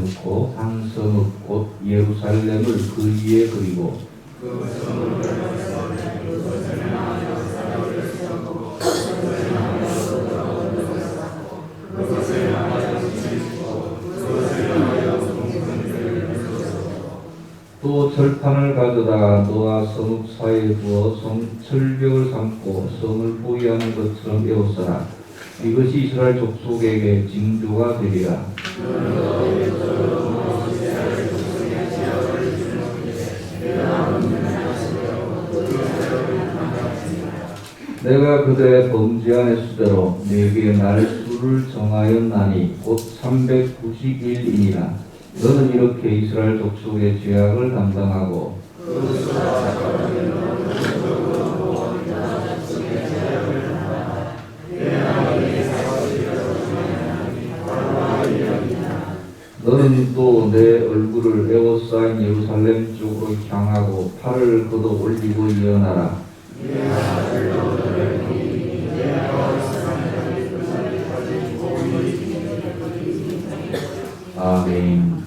놓고 한 성읍 곧 예루살렘을 그 위에 그리고 또 철판을 가져다 노아 성읍 사이에 두어 철벽을 삼고 성을 보위하는 것처럼 에워싸라. 이것이 이스라엘 족속에게 징조가 되리라. 내가 그들의 범죄한 수대로 내게 날수를 정하였나니 곧 390일이니라. 너는 이렇게 이스라엘 족속의 죄악을 담당하고 너는 또 내 얼굴을 에워싸인 예루살렘 쪽으로 향하고 팔을 걷어 올리고 예언하라. 아멘.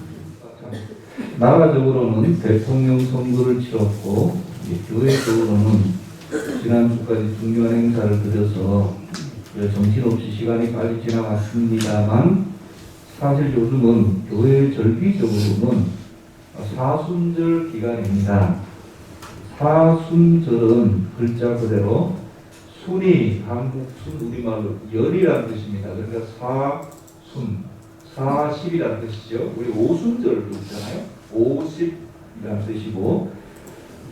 나라적으로는 대통령 선거를 치렀고 교회적으로는 지난주까지 중요한 행사를 드려서 정신없이 시간이 빨리 지나갔습니다만 사실 요즘은 교회 절기적으로는 사순절 기간입니다. 사순절은 글자 그대로 순이 한국 순 우리말로 열이라는 뜻입니다. 그러니까 사순 40이라는 뜻이죠. 우리 오순절도 있잖아요. 50이라는 뜻이고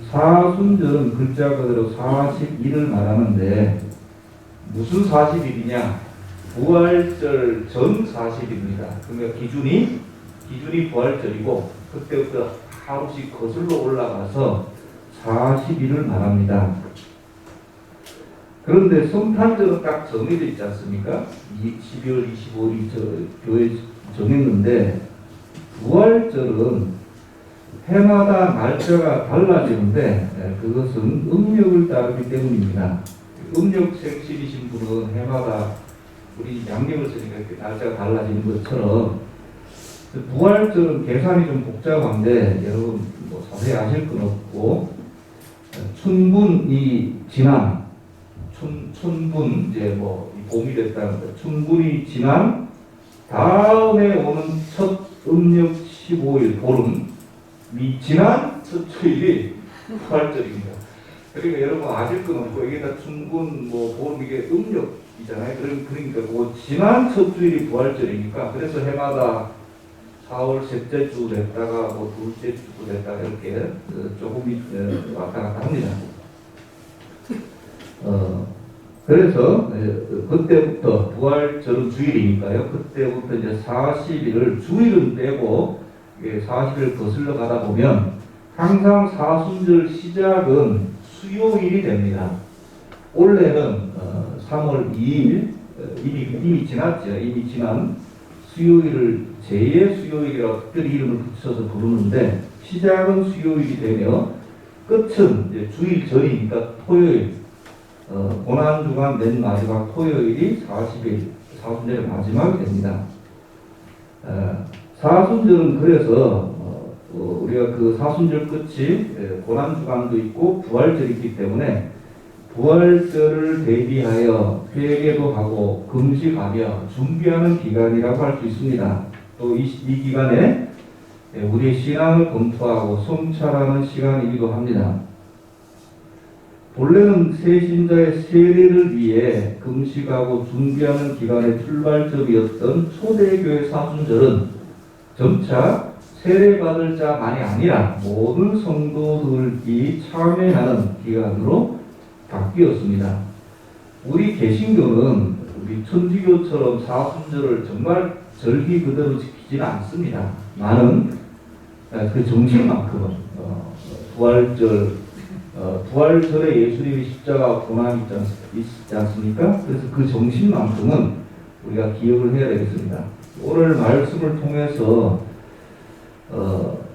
사순절은 글자 그대로 40일을 말하는데 무슨 40일이냐? 부활절 전 40일입니다. 그러니까 기준이 부활절이고 그때부터 하루씩 거슬러 올라가서 40일을 말합니다. 그런데 성탄절은 딱 정해져 있지 않습니까? 12월 25일이 교회 정했는데 부활절은 해마다 날짜가 달라지는데 그것은 음력을 따르기 때문입니다. 음력 생신이신 분은 해마다 우리 양력을 쓰니까 이렇게 날짜가 달라지는 것처럼 부활절은 계산이 좀 복잡한데 여러분 뭐 자세히 아실 건 없고 춘분이 지난 춘분 이제 뭐 봄이 됐다는 거예요. 춘분이 지난 다음에 오는 첫 음력 15일 보름이 지난 첫 주일이 부활절입니다. 그러니까 여러분 아실 건 없고 이게 다 춘분 뭐 보름 이게 음력이잖아요. 그러니까 그 지난 첫 주일이 부활절이니까 그래서 해마다 4월 셋째 주 됐다가 뭐 둘째 주 됐다가 이렇게 조금 왔다 갔다 합니다. 그래서 그때부터 부활절은 주일이니까요. 그때부터 이제 40일을 주일은 빼고 40일 거슬러 가다 보면 항상 사순절 시작은 수요일이 됩니다. 올해는 3월 2일 이미 지났죠. 이미 지난 수요일을 제2의 수요일이라고 특별히 이름을 붙여서 부르는데 시작은 수요일이 되며 끝은 이제 주일 전이니까 토요일 고난주간 맨 마지막 토요일이 40일 사순절의 마지막이 됩니다. 사순절은 그래서 우리가 그 사순절 끝이 고난주간도 있고 부활절이 있기 때문에 부활절을 대비하여 회개도 하고 금식하며 준비하는 기간이라고 할 수 있습니다. 또 이 기간에 우리의 신앙을 검토하고 성찰하는 시간이기도 합니다. 본래는 새신자의 세례를 위해 금식하고 준비하는 기간의 출발점이었던 초대교회 사순절은 점차 세례받을 자만이 아니라 모든 성도들이 참여하는 기간으로 바뀌었습니다. 우리 개신교는 우리 천주교처럼 사순절을 정말 절기 그대로 지키지는 않습니다. 많은 그 정신만큼은 부활절에 예수님이 십자가 고난이 있지 않습니까? 그래서 그 정신만큼은 우리가 기억을 해야 되겠습니다. 오늘 말씀을 통해서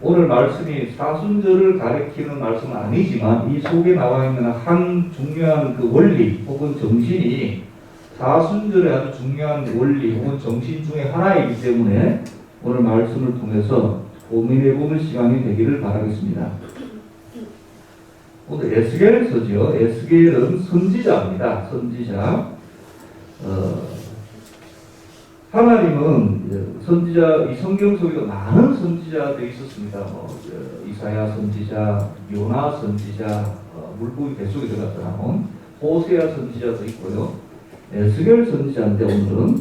오늘 말씀이 사순절을 가리키는 말씀은 아니지만 이 속에 나와 있는 한 중요한 그 원리 혹은 정신이 사순절의 아주 중요한 원리 혹은 정신 중에 하나이기 때문에 오늘 말씀을 통해서 고민해보는 시간이 되기를 바라겠습니다. 오늘 에스겔서죠. 에스겔은 선지자입니다. 선지자. 하나님은 선지자, 이 성경 속에도 많은 선지자들이 있었습니다. 이사야 선지자, 요나 선지자, 물고기 뱃속에 들어갔다 나온 호세아 선지자도 있고요. 에스겔 선지자인데 오늘은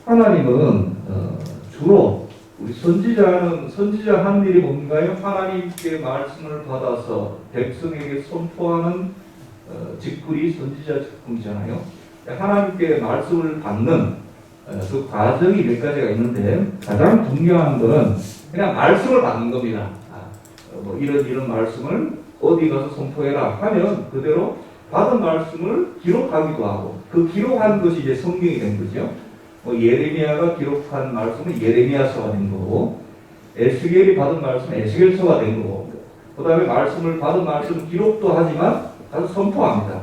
하나님은 주로 우리 선지자 하는 일이 뭔가요? 하나님께 말씀을 받아서 백성에게 선포하는 직분이 선지자 직분이잖아요. 하나님께 말씀을 받는 그 과정이 몇 가지가 있는데 가장 중요한 것은 그냥 말씀을 받는 겁니다. 이런 말씀을 어디 가서 선포해라 하면 그대로 받은 말씀을 기록하기도 하고 그 기록한 것이 이제 성경이 된 거죠. 예레미야가 기록한 말씀은 예레미야서가 된 거고 에스겔이 받은 말씀은 에스겔서가 된 거고 그 다음에 말씀을 받은 말씀은 기록도 하지만 가서 선포합니다.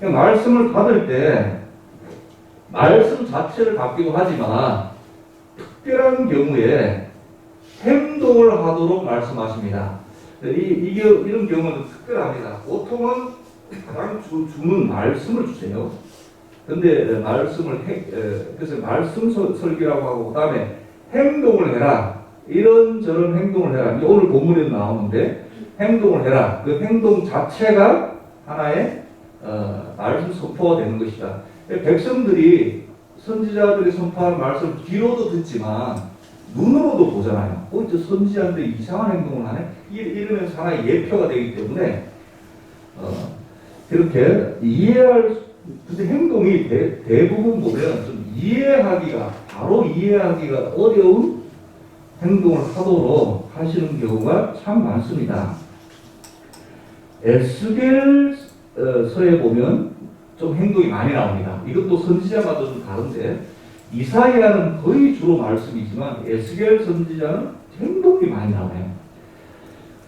그러니까 말씀을 받을 때 말씀 자체를 받기도 하지만 특별한 경우에 행동을 하도록 말씀하십니다. 이런 경우는 특별합니다. 보통은 가장 주는 말씀을 주세요. 근데 말씀을 그래서 말씀 설교라고 하고 그다음에 행동을 해라. 이런저런 행동을 해라. 오늘 본문에도 나오는데 행동을 해라. 그 행동 자체가 하나의 말씀 선포가 되는 것이다. 백성들이 선지자들이 선포한 말씀을 귀로도 듣지만 눈으로도 보잖아요. 저 선지자인데 이상한 행동을 하네. 이러면서 하나의 예표가 되기 때문에 이렇게 근데 행동이 대부분 보면 좀 바로 이해하기가 어려운 행동을 하도록 하시는 경우가 참 많습니다. 에스겔서에 보면 좀 행동이 많이 나옵니다. 이것도 선지자마다 좀 다른데 이사야는 거의 주로 말씀이지만 에스겔 선지자는 행동이 많이 나와요.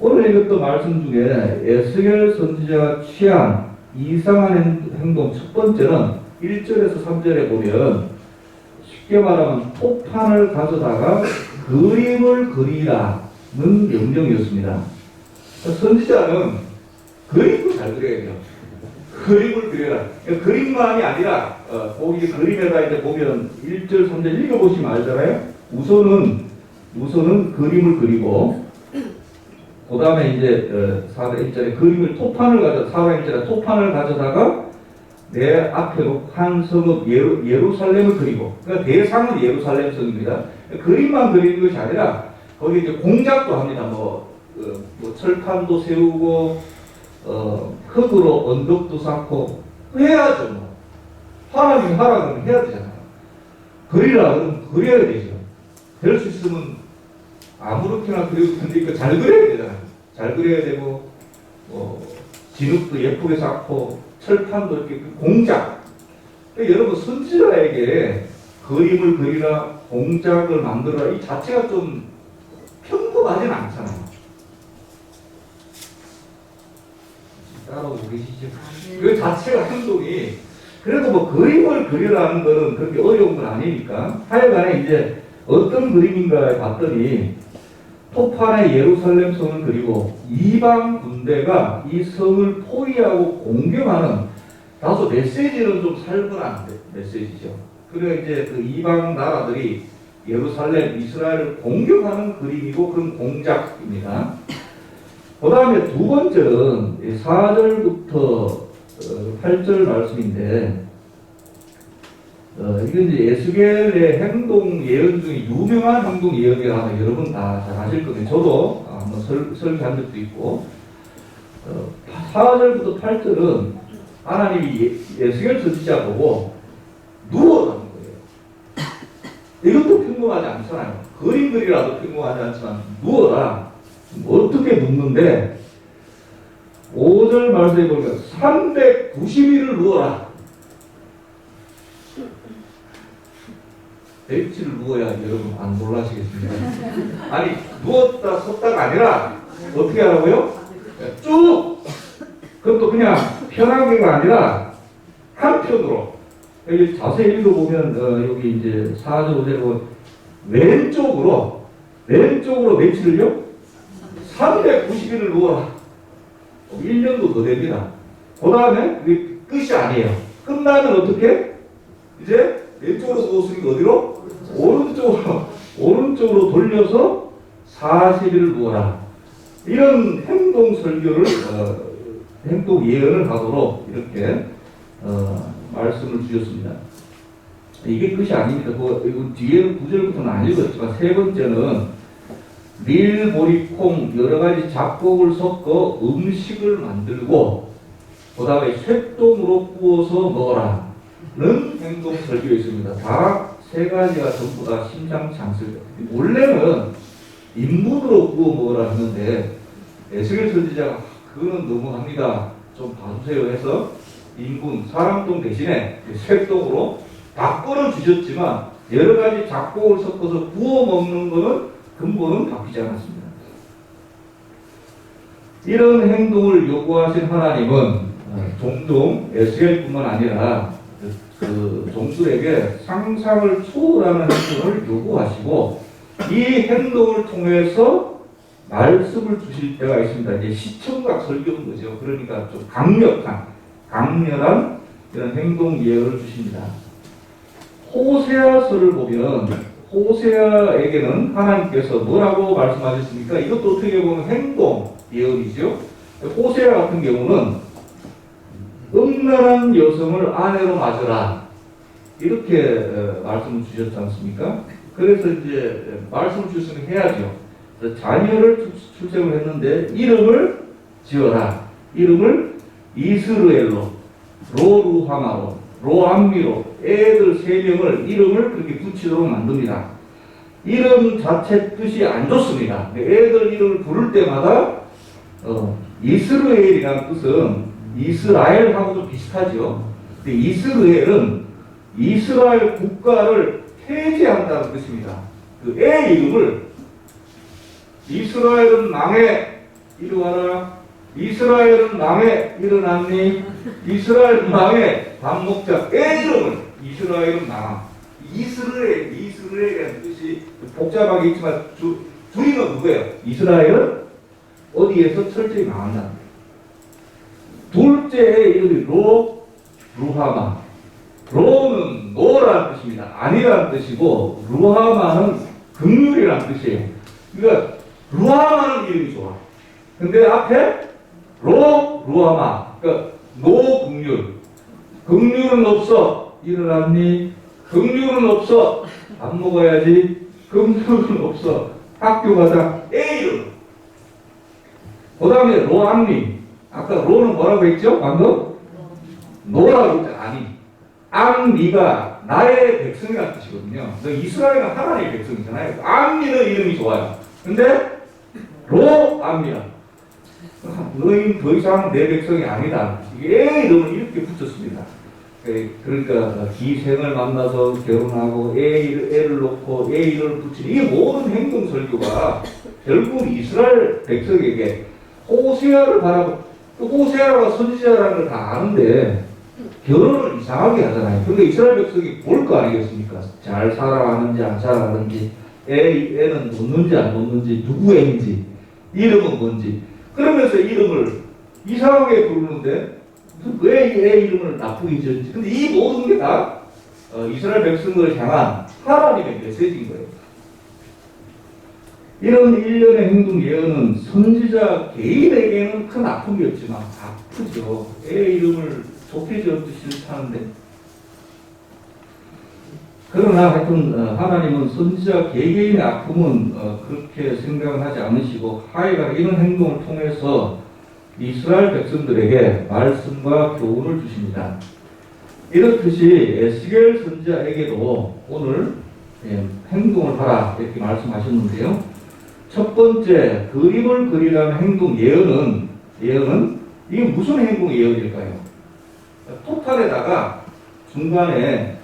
오늘 이것도 말씀 중에 에스겔 선지자가 취한 이상한 행동 첫 번째는 1절에서 3절에 보면 쉽게 말하면 토판을 가져다가 그림을 그리라는 명령이었습니다. 선지자는 그림도 잘 그려야 돼요. 그림을 그려라. 그러니까 그림만이 아니라 거기 그림에다 이제 보면 1절, 3절 읽어보시면 알잖아요. 우선은 그림을 그리고 그 다음에 이제 4번 1절에 그림을4번 1절에 토판을 가져다가 내 앞에로 한 성읍 예루살렘을 그리고 그러니까 대상은 예루살렘 성입니다. 그림만 그리는 것이 아니라 거기 이제 공작도 합니다. 뭐 철판도 세우고 흙으로 언덕도 쌓고 해야죠. 뭐. 하나님이 하라고 해야 되잖아요. 그리라 그러면 그려야 되죠. 될 수 있으면 아무렇게나 그려도 되니까 잘 그려야 되잖아요. 잘 그려야 되고 진흙도 예쁘게 쌓고 철판도 이렇게 공작. 그러니까 여러분 선지자에게 그림을 그리라 공작을 만들어라 이 자체가 좀 평범하진 않잖아요. 따라오고 계시죠? 그 자체가 행동이 그래도 뭐 그림을 그리라는 거는 그렇게 어려운 건 아니니까 하여간에 이제 어떤 그림인가 봤더니 토판의 예루살렘 성을 그리고 이방 군대가 이 성을 포위하고 공격하는 다소 메시지는 좀 살벌한 메시지죠. 그리고 이제 그 이방 나라들이 예루살렘, 이스라엘을 공격하는 그림이고 그런 공작입니다. 그 다음에 두 번째는 4절부터 8절 말씀인데 이건 이제 에스겔의 행동 예언 중에 유명한 행동 예언이라 하면 여러분 다 잘 아실 거예요. 저도 한번 설교한 적도 있고 4절부터 8절은 하나님이 에스겔 선지자 보고 누워라는 거예요. 이것도 평범하지 않잖아요. 그림 그리라도 평범하지 않지만 누워라. 어떻게 눕는데 5절 말씀에 보니까 390일을 누워라. 벤치를 누워야 여러분 안 놀라시겠습니다. 아니 누웠다 섰다가 아니라 어떻게 하라고요? 쭉! 그것도 그냥 편하게가 아니라 한편으로 여기 자세히 읽어보면 여기 이제 4절 5절에 보면 왼쪽으로 며칠을요? 390일을 누워라. 1년도 더 됩니다. 그 다음에 그게 끝이 아니에요. 끝나면 어떻게? 이제 왼쪽으로 누웠으니까 어디로? 오른쪽으로 돌려서 40일을 누워라. 이런 행동 설교를 행동 예언을 하도록 이렇게 말씀을 주셨습니다. 이게 끝이 아닙니다. 이거 뒤에 구절부터는 안 읽었지만 세 번째는 밀, 보리, 콩 여러 가지 잡곡을 섞어 음식을 만들고 그 다음에 쇠똥으로 구워서 먹어라는 행동 설교였습니다. 다 세 가지가 전부 다 심상치 않습니다. 원래는 인분으로 구워 먹으라 했는데 에스겔 선지자가 그거는 너무합니다. 좀 봐주세요 해서 인분, 사람똥 대신에 쇠똥으로 바꿔는 주셨지만 여러 가지 잡곡을 섞어서 구워 먹는 것은 근본은 바뀌지 않았습니다. 이런 행동을 요구하신 하나님은 종종 에스겔뿐만 아니라 그 종들에게 상상을 초월하는 행동을 요구하시고 이 행동을 통해서 말씀을 주실 때가 있습니다. 이제 시청각 설교인 거죠. 그러니까 좀 강렬한 이런 행동 예언을 주십니다. 호세아서를 보면 호세아에게는 하나님께서 뭐라고 말씀하셨습니까? 이것도 어떻게 보면 행동 예언이죠. 호세아 같은 경우는 음란한 여성을 아내로 맞으라 이렇게 말씀을 주셨지 않습니까? 그래서 이제 말씀을 주셨으면 해야죠. 자녀를 출생을 했는데 이름을 지어라. 이름을 이스르엘로, 로루하마로, 로암미로 애들 3명을 이름을 그렇게 붙이도록 만듭니다. 이름 자체 뜻이 안 좋습니다. 애들 이름을 부를 때마다 이스라엘이라는 뜻은 이스라엘하고도 비슷하죠. 근데 이스라엘은 이스라엘 국가를 폐지한다는 뜻입니다. 그 애 이름을 이스라엘은 망해 이리 와라. 이스라엘은 망해 일어났니? 이스라엘 망해 밥 먹자. 애 이름을 이스라엘은 망함. 이스라엘이라는 뜻이 복잡하게 있지만 주인은 누구예요? 이스라엘은 어디에서 철저히 망한다. 둘째의 이름이 루하마. 로는 노라는 뜻입니다. 아니라는 뜻이고 루하마는 긍휼이라는 뜻이에요. 그러니까 루하마는 이름이 좋아. 근데 앞에 루하마. 그러니까 긍휼. 긍휼은 없어. 일어났니? 긍휼은 없어. 밥 먹어야지. 긍휼은 없어. 학교 가자. 애 이름. 그 다음에 로암리. 아까 로는 뭐라고 했죠? 방금? 노라고 했죠. 아니. 암리가 나의 백성이라는 뜻이거든요. 이스라엘은 하나님의 백성이잖아요. 암리는 이름이 좋아요. 근데 로암리야. 너희는 더 이상 내 백성이 아니다. 이게 이름을 이렇게 붙였습니다. 그러니까 기생을 만나서 결혼하고 애를 놓고 애 이름을 붙이는 이 모든 행동 설교가 결국 이스라엘 백성에게 호세아를 바라고 호세아가 선지자라는 걸 다 아는데 결혼을 이상하게 하잖아요. 그러니까 이스라엘 백성이 볼 거 아니겠습니까? 잘 살아가는지 안 살아가는지 애는 놓는지 안 놓는지 누구 애인지 이름은 뭔지 그러면서 이름을 이상하게 부르는데 왜 애 이름을 나쁘게 지었지? 근데 이 모든 게 다 이스라엘 백성을 향한 하나님의 메시지인 거예요. 이런 일련의 행동 예언은 선지자 개인에게는 큰 아픔이었지만 아프죠. 애 이름을 좋게 지었도 싫다는데. 그러나 하여튼 하나님은 선지자 개개인의 아픔은 그렇게 생각을 하지 않으시고 하여간 이런 행동을 통해서 이스라엘 백성들에게 말씀과 교훈을 주십니다. 이렇듯이 에스겔 선지자에게도 오늘 행동을 하라 이렇게 말씀하셨는데요. 첫 번째 그림을 그리라는 행동 예언은 이게 무슨 행동 예언일까요? 토탈에다가 중간에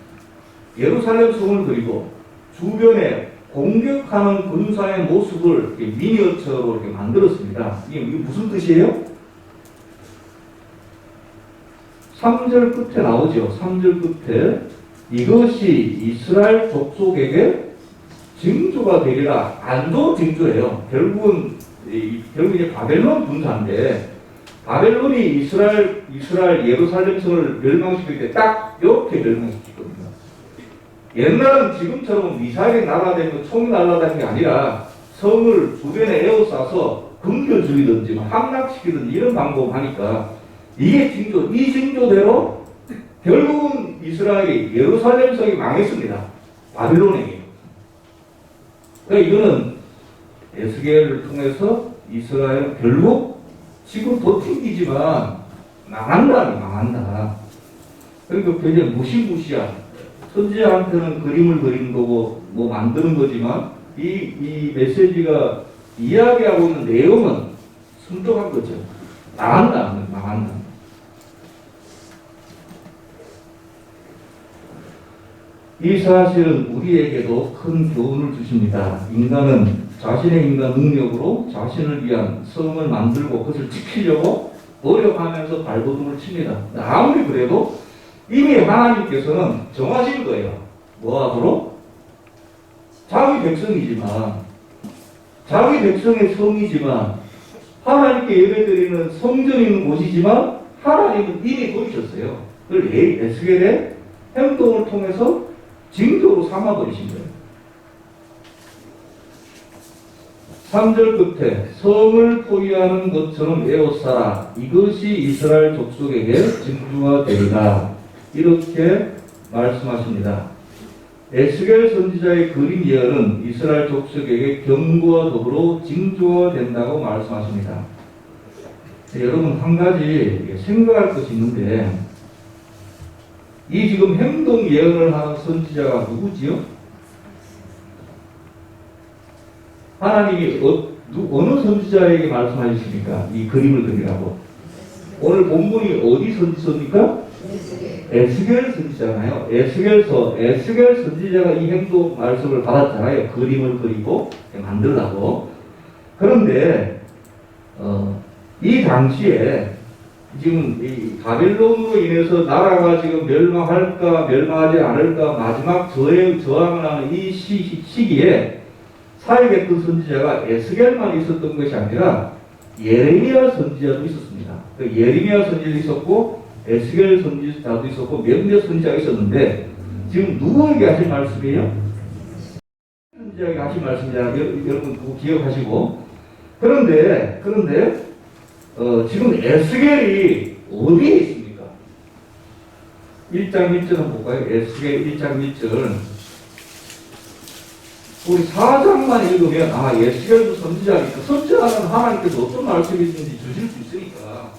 예루살렘 성을 그리고 주변에 공격하는 군사의 모습을 이렇게 미니어처로 이렇게 만들었습니다. 이게 무슨 뜻이에요? 3절 끝에 나오죠. 3절 끝에 이것이 이스라엘 족속에게 징조가 되리라. 안 좋은 징조예요. 결국 이제 바벨론 군사인데, 바벨론이 이스라엘 예루살렘 성을 멸망시킬 때 딱 이렇게 멸망시켰거든요. 옛날은 지금처럼 미사일이 날아다니고 총이 날아다니는 게 아니라 성을 주변에 에워싸서 굶겨 죽이든지 함락시키든지 이런 방법을 하니까 이게 이 징조대로 결국은 이스라엘이 예루살렘 성이 망했습니다. 바벨론에게. 그러니까 이거는 에스겔을 통해서 이스라엘은 결국 지금 더 튕기지만 망한다. 그러니까 굉장히 무시무시한, 선지자한테는 그림을 그리는 거고 뭐 만드는 거지만 이 메시지가 이야기하고 있는 내용은 순종한 거죠. 망한다. 이 사실은 우리에게도 큰 교훈을 주십니다. 인간은 자신의 인간 능력으로 자신을 위한 성을 만들고 그것을 지키려고 노력하면서 발버둥을 칩니다. 아무리 그래도 이미 하나님께서는 정하신 거예요. 뭐 하도록? 자기 백성의 성이지만 하나님께 예배드리는 성전이 있는 곳이지만 하나님은 이미 보이셨어요. 그걸 에스겔의 행동을 통해서 징조로 삼아버리신 거예요. 3절 끝에 성을 포위하는 것처럼 에워싸라. 이것이 이스라엘 족속에게 징조가 되리라. 이렇게 말씀하십니다. 에스겔 선지자의 그림 예언은 이스라엘 족속에게 경고와 더불어 징조가 된다고 말씀하십니다. 여러분 한 가지 생각할 것이 있는데, 이 지금 행동 예언을 하는 선지자가 누구지요? 하나님이 어느 선지자에게 말씀하셨습니까? 이 그림을 그리라고. 오늘 본문이 어디 선지서입니까? 에스겔 선지자잖아요. 에스겔 선지자가 이 행동 말씀을 받았잖아요. 그림을 그리고 만들라고. 그런데 이 당시에 지금 이 바벨론으로 인해서 나라가 지금 멸망할까 멸망하지 않을까 마지막 저항을 하는 이 시기에 사역했던 선지자가 에스겔만 있었던 것이 아니라 예레미야 선지자도 있었습니다. 예레미야 선지자도 있었고 에스겔 선지자도 있었고 몇몇 선지자가 있었는데, 지금 누구에게 하신 말씀이에요? 선지자에게 하신 말씀이냐, 여러분 그거 기억하시고. 그런데 지금 에스겔이 어디에 있습니까? 1장 1절 한번 볼까요? 에스겔 1장 1절. 우리 4장만 읽으면 에스겔도 선지자니까 선지자는 하나님께서 어떤 말씀이 있는지 주실 수 있으니까.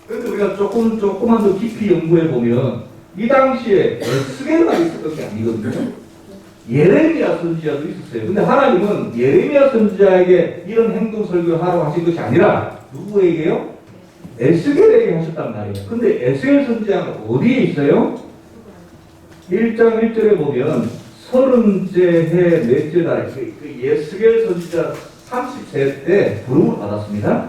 그런데 우리가 조금만 더 깊이 연구해 보면 이 당시에 에스겔만 있었던 게 아니거든요. 예레미야 선지자도 있었어요. 근데 하나님은 예레미야 선지자에게 이런 행동 설교를 하라고 하신 것이 아니라 누구에게요? 에스겔에게 하셨단 말이에요. 근데 에스겔 선지자가 어디에 있어요? 1장 1절에 보면 30째 해 넷째 달, 에스겔 선지자 30세 때 부름을 받았습니다.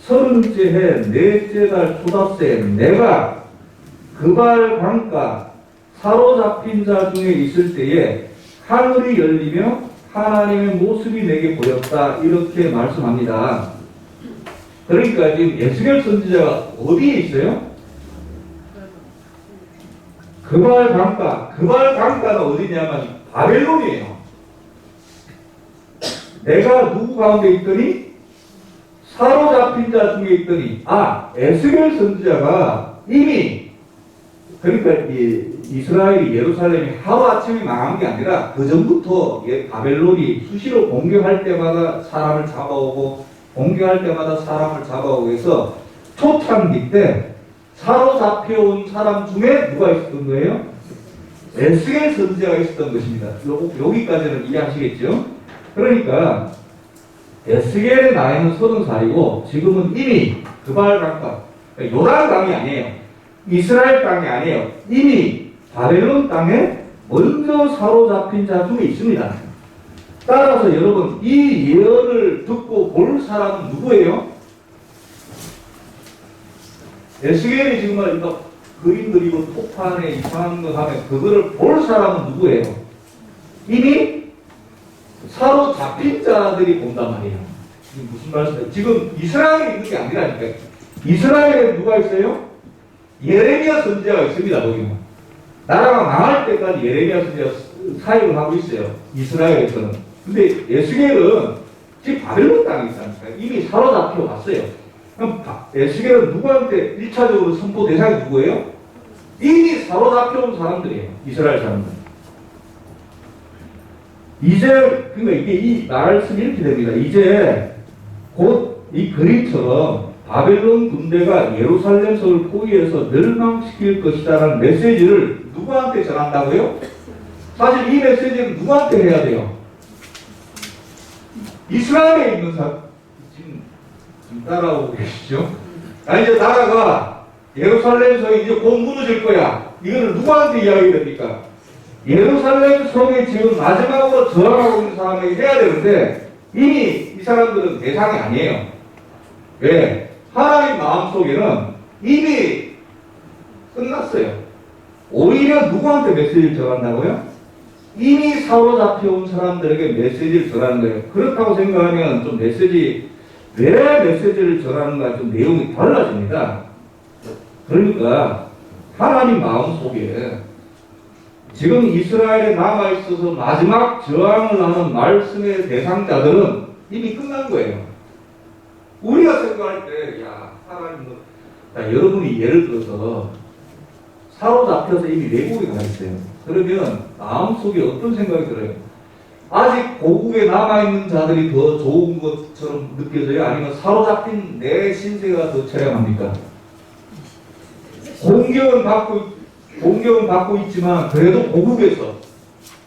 30째 해 넷째 달 초닷새 내가 그발 강가 사로잡힌 자 중에 있을 때에 하늘이 열리며 하나님의 모습이 내게 보였다. 이렇게 말씀합니다. 그러니까 지금 에스겔 선지자가 어디에 있어요? 그발 강가는 어디냐면 바벨론이에요. 내가 누구 가운데 있더니 사로잡힌 자 중에 있더니 에스겔 선지자가 이미, 그러니까 이스라엘이 예루살렘이 하루아침에 망한 게 아니라 그 전부터 바벨론이 수시로 공격할 때마다 사람을 잡아오고 해서 초창기 때 사로잡혀온 사람 중에 누가 있었던 거예요? 에스겔 선지자가 있었던 것입니다. 여기까지는 이해하시겠죠? 그러니까 에스겔의 나이는 30살이고 지금은 이미 그발 강가, 요단강이 아니에요. 이스라엘 땅이 아니에요. 이미 바벨론 땅에 먼저 사로잡힌 자 중에 있습니다. 따라서 여러분 이 예언을 듣고 볼 사람은 누구예요? 에스겔이 지금 이거 그림 그리고 폭탄에 이상한 거 하면 그거를 볼 사람은 누구예요? 이미 사로잡힌 자들이 본단 말이에요. 이게 무슨 말씀이에요? 지금 이스라엘이 있는 게 아니라니까요. 이스라엘에 누가 있어요? 예레미야 선지자가 있습니다. 거기는. 나라가 망할 때까지 예레미야 선지자가 사역을 하고 있어요. 이스라엘에서는. 근데 에스겔은 지금 바벨론 땅에 있다니까 이미 사로잡혀 왔어요. 그럼 에스겔은 누구한테 1차적으로 선포 대상이 누구예요? 이미 사로잡혀 온 사람들이에요. 이스라엘 사람들. 이제 그러니까 이게 이 말씀이 이렇게 됩니다. 이제 곧 이 그림처럼 바벨론 군대가 예루살렘 성을 포위해서 멸망시킬 것이다라는 메시지를 누구한테 전한다고요? 사실 이 메시지는 누구한테 해야 돼요? 이스라엘에 있는 사람. 지금 따라오고 계시죠? 이제 나라가 예루살렘 성이 이제 곧 무너질 거야. 이거를 누구한테 이야기 됩니까? 예루살렘 성에 지금 마지막으로 저항하고 있는 사람에게 해야 되는데 이미 이 사람들은 대상이 아니에요. 왜? 하나님 마음속에는 이미 끝났어요. 오히려 누구한테 메시지를 전한다고요? 이미 사로잡혀온 사람들에게 메시지를 전하는 거예요. 그렇다고 생각하면 좀 메시지, 왜 메시지를 전하는가 좀 내용이 달라집니다. 그러니까 하나님 마음속에 지금 이스라엘에 남아있어서 마지막 저항을 하는 말씀의 대상자들은 이미 끝난 거예요. 우리가 생각할 때, 야, 하나님은, 여러분이 예를 들어서 사로잡혀서 이미 외국에 가 있어요. 그러면 마음속에 어떤 생각이 들어요? 아직 고국에 남아있는 자들이 더 좋은 것처럼 느껴져요? 아니면 사로잡힌 내 신세가 더 처량합니까? 공격은 받고 있지만 그래도 고국에서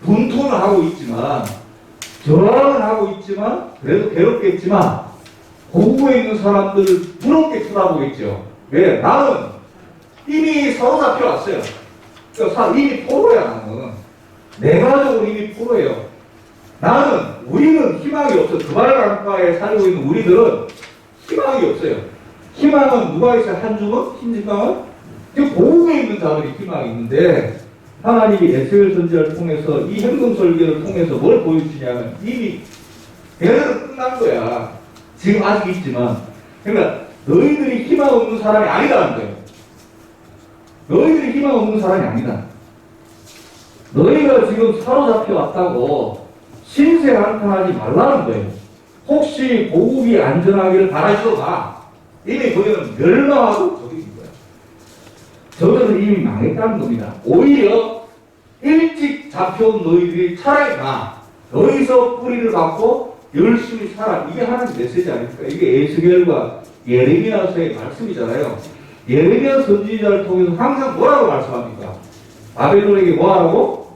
분투는 하고 있지만 저항을 하고 있지만 그래도 괴롭겠지만 고국에 있는 사람들 부럽게 쳐다보겠죠. 왜? 나는 이미 사로잡혀 왔어요. 그러니까 이미 포로야. 나는 내 가족은 이미 포로예요. 우리는 희망이 없어. 두발강가에 살고 있는 우리들은 희망이 없어요. 희망은 누가 있어요? 한줌은? 흰지방은? 지금 고국에 있는 자들이 희망이 있는데 하나님이 에스겔 선지자를 통해서 이 행동설계를 통해서 뭘 보여주냐면 이미 대대로 끝난 거야. 지금 아직 있지만 그러니까 너희들이 희망 없는 사람이 아니다는 거예요. 너희들이 희망 없는 사람이 아니다. 너희가 지금 사로잡혀 왔다고 신세 한탄하지 말라는 거예요. 혹시 고국이 안전하기를 바라지도 마. 이미 거기는 멸망하고 저기 저들은 이미 망했다는 겁니다. 오히려 일찍 잡혀온 너희들이 차라리 너희서 뿌리를 받고 열심히 살아. 이게 하나님 메시지 아닙니까? 이게 에스겔과 예레미야서의 말씀이잖아요. 예레미야 선지자를 통해서 항상 뭐라고 말씀합니까? 바벨론에게 뭐하라고?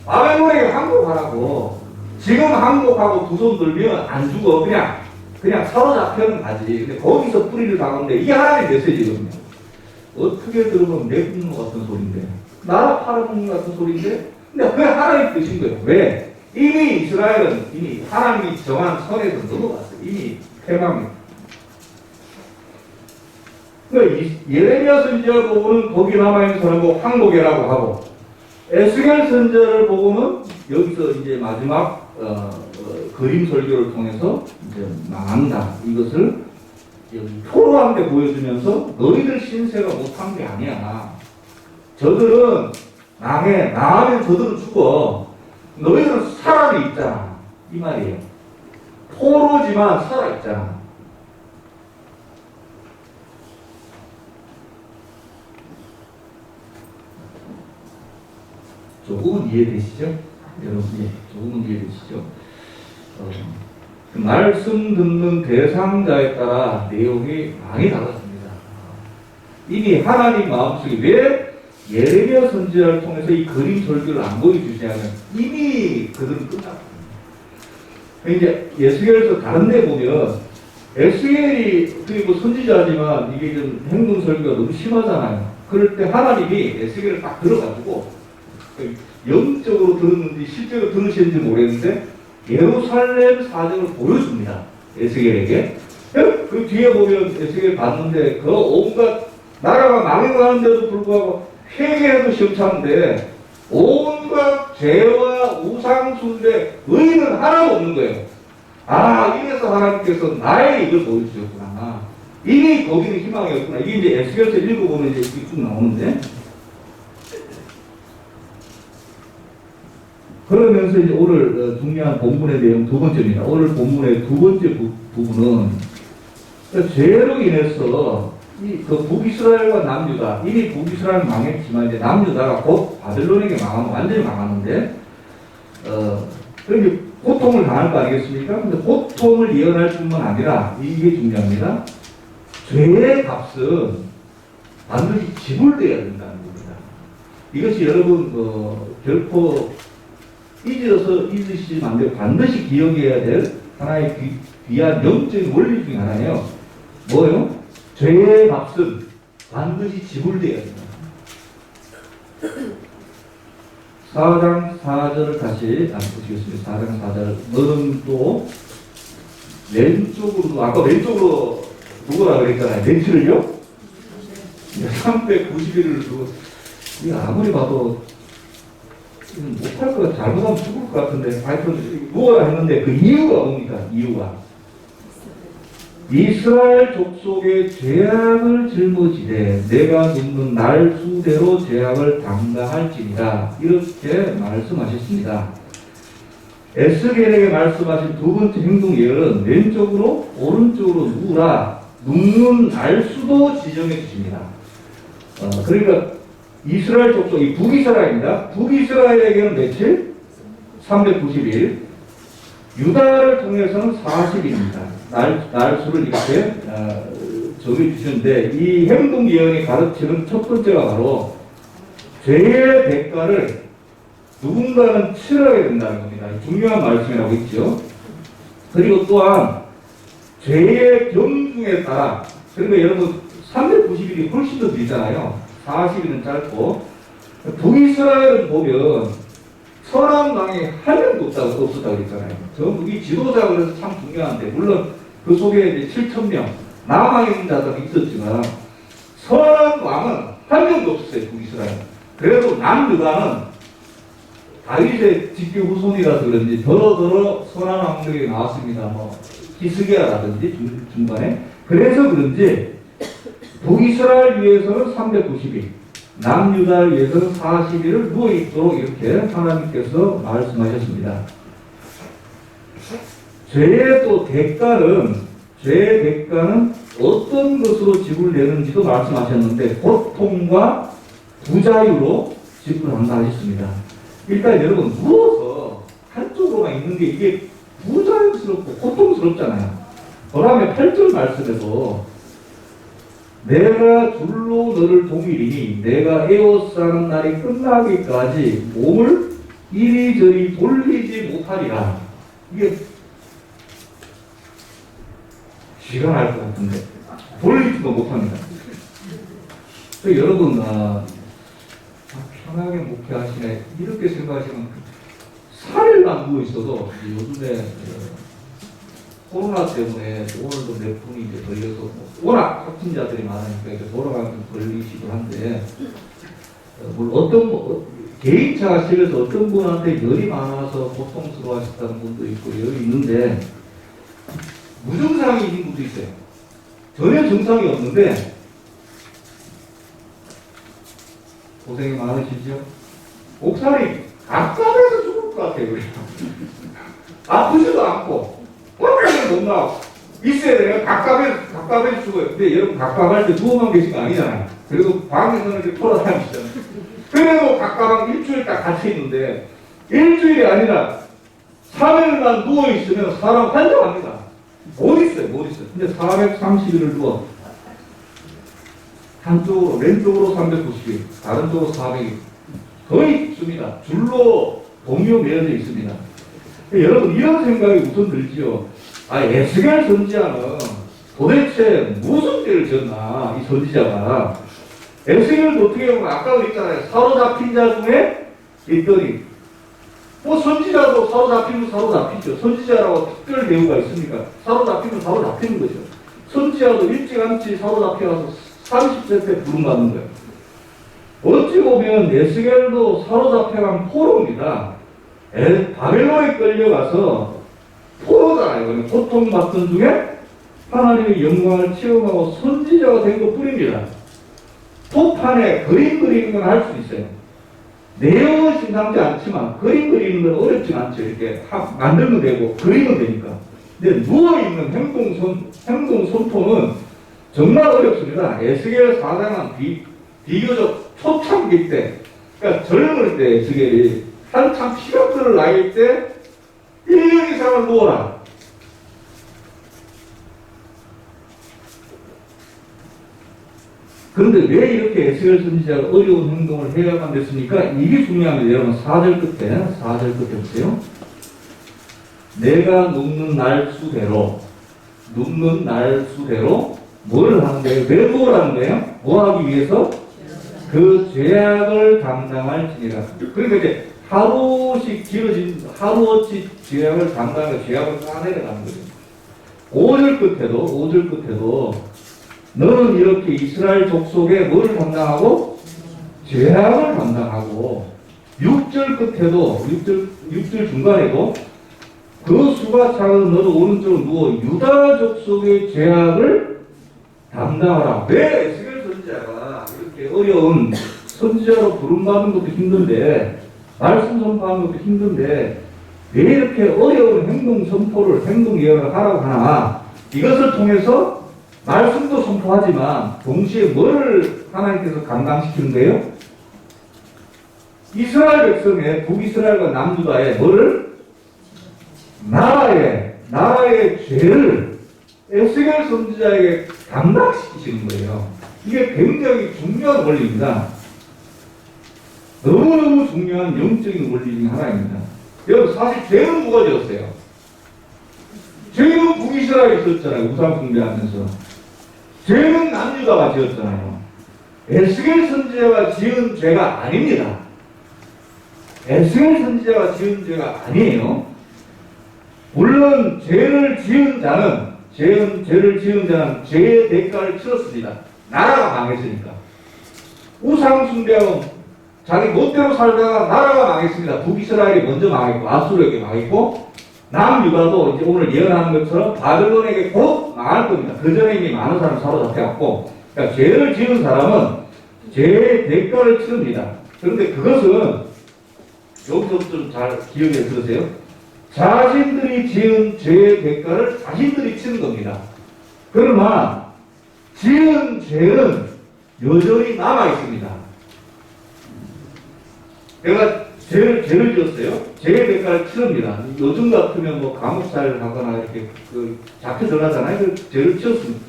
바벨론에게 항복하라고. 지금 항복하고 두 손 들면 안 죽어. 그냥 사로잡혀는 가지. 근데 거기서 뿌리를 박는데 이게 하나님 메시지거든요. 어떻게 들으면 내뿜는 것 같은 소리인데, 나라 팔아먹는 것 같은 소리인데, 근데 그게 하나님 뜻인 거예요. 왜? 이미 이스라엘은 이미 하나님이 정한 선에서 넘어갔어요. 이미 패망이에요. 그러니까 예레미야 선지자를 보고는 거기 남아있는 사람을 보고 항복해라고 하고, 에스겔 선지자를 보고는 여기서 이제 마지막 그림 설교를 통해서 이제 망한다. 이것을 포로한테 보여주면서 너희들 신세가 못한 게 아니야. 저들은 망하면 저들은 죽어. 너희들은 살아는 있잖아. 이 말이에요. 포로지만 살아있잖아. 조금은 이해되시죠? 여러분, 조금은 이해되시죠? 그 말씀 듣는 대상자에 따라 내용이 많이 달라집니다. 이미 하나님 마음속에 왜 예레미야 선지자를 통해서 이 그림 설교를 안 보여주냐면 이미 그들은 끝났거든요. 이제 에스겔에서 다른 데 보면 에스겔이 그리고 선지자지만 이게 좀 행동 설교가 너무 심하잖아요. 그럴 때 하나님이 에스겔을 딱 들어가지고 영적으로 들었는지 실제로 들으시는지 모르겠는데 예루살렘 사정을 보여줍니다. 에스겔에게. 그 뒤에 보면 에스겔 봤는데 그 온갖 나라가 망해가는데도 불구하고 회개해도 시험찮은데 온갖 죄와 우상숭배 의의는 하나도 없는 거예요. 아, 이래서 하나님께서 나의 이걸 보여주셨구나. 이미 거기는 희망이었구나. 이게 이제 에스겔서 읽어보면 이제 이렇게 쭉 나오는데. 그러면서 이제 오늘 중요한 본문의 내용 두 번째입니다. 오늘 본문의 두 번째 부분은 죄로 인해서 그 북이스라엘과 남유다, 이미 북이스라엘 망했지만 이제 남유다가 곧 바벨론에게 망하면 완전히 망하는데, 그렇게 고통을 당할 거 아니겠습니까? 근데 고통을 예언할 뿐만 아니라 이게 중요합니다. 죄의 값은 반드시 지불되어야 된다는 겁니다. 이것이 여러분 결코 잊으시면 안 되고 반드시 기억해야 될 하나의 귀한 영적인 원리 중에 하나예요. 뭐예요? 죄의 값은 반드시 지불되어야 된다. 4장 4절을 다시 보시겠습니다. 4장 4절. 너는 또 왼쪽으로, 아까 왼쪽으로 누구라 그랬잖아요. 렌치를요? 391을 두고, 이거 아무리 봐도 못할 것 같아. 잘못하면 죽을 것 같은데, 하여튼 누구라 했는데 그 이유가 뭡니까? 이유가. 이스라엘 족속의 죄악을 짊어지되 내가 눕는 날 수대로 죄악을 담당할지니라. 이렇게 말씀하셨습니다. 에스겔에게 말씀하신 두 번째 행동 예언은 왼쪽으로 오른쪽으로 누우라 눕는 날수도 지정해 주십니다. 그러니까 이스라엘 족속이 북이스라엘입니다. 북이스라엘에게는 며칠? 390일. 유다를 통해서는 40일입니다. 날수를 이렇게 정해 주셨는데, 이 행동 예언이 가르치는 첫 번째가 바로 죄의 대가를 누군가는 치러야 된다는 겁니다. 중요한 말씀이라고 있죠. 그리고 또한 죄의 경중에 따라, 그러니까 여러분 390일이 훨씬 더 길잖아요. 40일은 짧고. 북이스라엘은 보면 선한 왕이 한 명도 없었다고 그랬잖아요. 전부 이 지도자 그래서 참 중요한데, 물론 그 속에 이제 7,000명 남아 있는 자들이 있었지만 선한 왕은 한 명도 없었어요. 북이스라엘. 그래도 남유다는 다윗의 직계 후손이라서 그런지 더러 선한 왕들이 나왔습니다. 뭐 히스기야라든지 중간에. 그래서 그런지 북이스라엘 위해서는 390일, 남유다를 위해서는 40일을 누워있도록 이렇게 하나님께서 말씀하셨습니다. 죄의 또 대가는, 죄의 대가는 어떤 것으로 지불되는지도 말씀하셨는데, 고통과 부자유로 지불한다 하셨습니다. 일단 여러분, 누워서 한쪽으로만 있는 게 이게 부자유스럽고 고통스럽잖아요. 그 다음에 8절 말씀에서 내가 줄로 너를 동일이니 내가 에워싸는 날이 끝나기까지 몸을 이리저리 돌리지 못하리라. 이게 쥐가 날 것 같은데 돌리지도 못합니다. 여러분 편하게 목회하시네 이렇게 생각하시면 4일만 누워있어도 요즘에 코로나 때문에 오늘도 몇 분이 이제 걸려서 워낙 확진자들이 많으니까 이제 돌아가면서 걸리시도 한데, 물론 개인차실에서 어떤 분한테 열이 많아서 고통스러워 하셨다는 분도 있고 열이 있는데, 무증상인 분도 있어요. 전혀 증상이 없는데 고생이 많으시죠? 목살이 갑갑해서 죽을 것 같아요. 아프지도 않고 꼴짝이 못 나와. 있어야 돼요. 갑갑해서 죽어요. 근데 여러분 갑갑할 때 누워만 계신 거 아니잖아요. 그리고 방에서는 이렇게 돌아다니시잖아요. 그래도 갑갑한 일주일 딱 갇혀 있는데, 일주일이 아니라 3일만 누워있으면 사람 환장합니다. 못 있어요. 근데 430일을 누워. 한쪽으로, 왼쪽으로 390일, 다른 쪽으로 400일. 거의 죽습니다. 줄로 동요 매어져 있습니다. 여러분, 이런 생각이 우선 들지요. 에스겔 선지자는 도대체 무슨 죄를 졌나, 이 선지자가. 에스겔도 어떻게 보면 아까 그랬잖아요. 사로잡힌 자 중에 있더니, 선지자도 사로잡히면 사로잡히죠. 선지자라고 특별 대우가 있습니까? 사로잡히면 사로잡히는 거죠. 선지자도 일찌감치 사로잡혀서 30세 때 부름받는 거예요. 어찌 보면 에스겔도 사로잡혀간 포로입니다. 바벨론에 끌려가서 포로잖아요. 고통받던 중에 하나님의 영광을 체험하고 선지자가 된 것 뿐입니다. 포판에 그림 그리는 건 할 수 있어요. 내용은 심상치 않지만 그림 그리는 건 어렵진 않죠. 이렇게 만들면 되고 그리면 되니까. 근데 누워있는 행동 선포는 정말 어렵습니다. 에스겔 4장은 비교적 초창기 때, 그러니까 젊을 때 에스겔이 한참 피가 끓을 나이일 때 1년 이상을 누워라. 그런데 왜 이렇게 에스겔 선지자가 어려운 행동을 해야만 됐습니까? 이게 중요합니다. 여러분 4절 끝에 보세요. 내가 눕는 날수대로 뭘 하는 거예요? 왜 뭘 하는 거예요? 뭐 하기 위해서? 그 죄악을 담당할지니라. 그러니까 이제 하루씩 하루어치 죄악을 담당하고 죄악을 까내려가는 거죠. 5절 끝에도 너는 이렇게 이스라엘 족속에 뭘 담당하고? 죄악을 담당하고 6절 끝에도 6절 중간에도 그 수가 작은 너도 오른쪽으로 누워 유다 족속의 죄악을 담당하라. 왜 에스겔 선지자가 이렇게 어려운 선지자로 부름받는 것도 힘든데 말씀 선포하는 것도 힘든데 왜 이렇게 어려운 행동 예언을 하라고 하나? 이것을 통해서 말씀도 선포하지만 동시에 뭘 하나님께서 감당시키는 거예요? 이스라엘 백성의 북이스라엘과 남유다의 뭐를? 나라의 죄를 에스겔 선지자에게 감당시키시는 거예요. 이게 굉장히 중요한 원리입니다. 너무너무 중요한 영적인 원리 중에 하나입니다. 여러분 사실 죄는 누가 지었어요? 죄는 북이스라엘이 지었잖아요. 우상 숭배하면서. 죄는 남유다가 지었잖아요. 에스겔 선지자가 지은 죄가 아닙니다. 에스겔 선지자가 지은 죄가 아니에요. 물론 죄를 지은 자는 죄의 대가를 치렀습니다. 나라가 망했으니까. 우상 숭배하고 자기 멋대로 살다가 나라가 망했습니다. 북이스라엘이 먼저 망했고 아수르에게 망했고 남유다도 이제 오늘 예언하는 것처럼 바벨론에게 곧 망할 겁니다. 그 전에 이미 많은 사람이 사로잡혀갔고, 그러니까 죄를 지은 사람은 죄의 대가를 치릅니다. 그런데 그것은 여기서 좀 잘 기억해 들으세요. 자신들이 지은 죄의 대가를 자신들이 치는 겁니다. 그러나 지은 죄는 여전히 남아 있습니다. 내가 죄를 지었어요. 죄의 대가를 치릅니다. 요즘 같으면 뭐 감옥살이를 하거나 이렇게 잡혀 들어가잖아요. 그 죄를 지었습니다.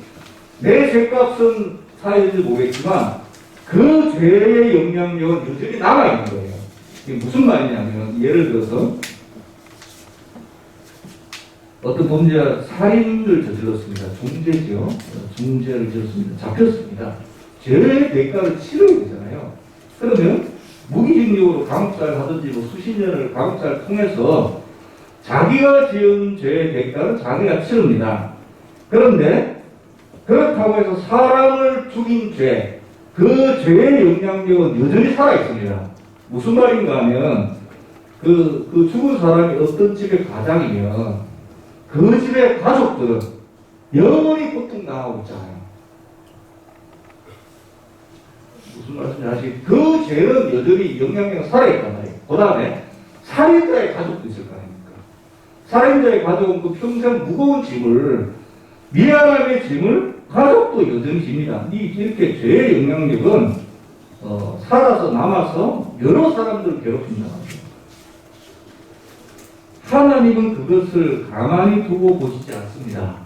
내 죄값은 사야될지 모르겠지만 그 죄의 영향력은 여전히 남아있는 거예요. 이게 무슨 말이냐면 예를 들어서 어떤 범죄가 살인을 저질렀습니다. 중죄를 지었습니다. 잡혔습니다. 죄의 대가를 치러야 되잖아요. 그러면 무기징역으로 감옥살을 하든지 뭐 수십 년을 감옥살을 통해서 자기가 지은 죄의 대가를 자기가 치릅니다. 그런데 그렇다고 해서 사람을 죽인 죄, 그 죄의 영향력은 여전히 살아있습니다. 무슨 말인가 하면 그 죽은 사람이 어떤 집의 가장이면 그 집의 가족들은 영원히 고통당하고 있잖아요. 무슨 말씀인지 아시겠죠? 그 죄는 여전히 영향력이 살아있단 말이에요. 그 다음에 살인자의 가족도 있을 거 아닙니까? 살인자의 가족은 그 평생 무거운 짐을, 미안함의 짐을 가족도 여전히 집니다. 이렇게 죄의 영향력은 살아서 남아서 여러 사람들을 괴롭힌다 말이에요. 하나님은 그것을 가만히 두고 보시지 않습니다.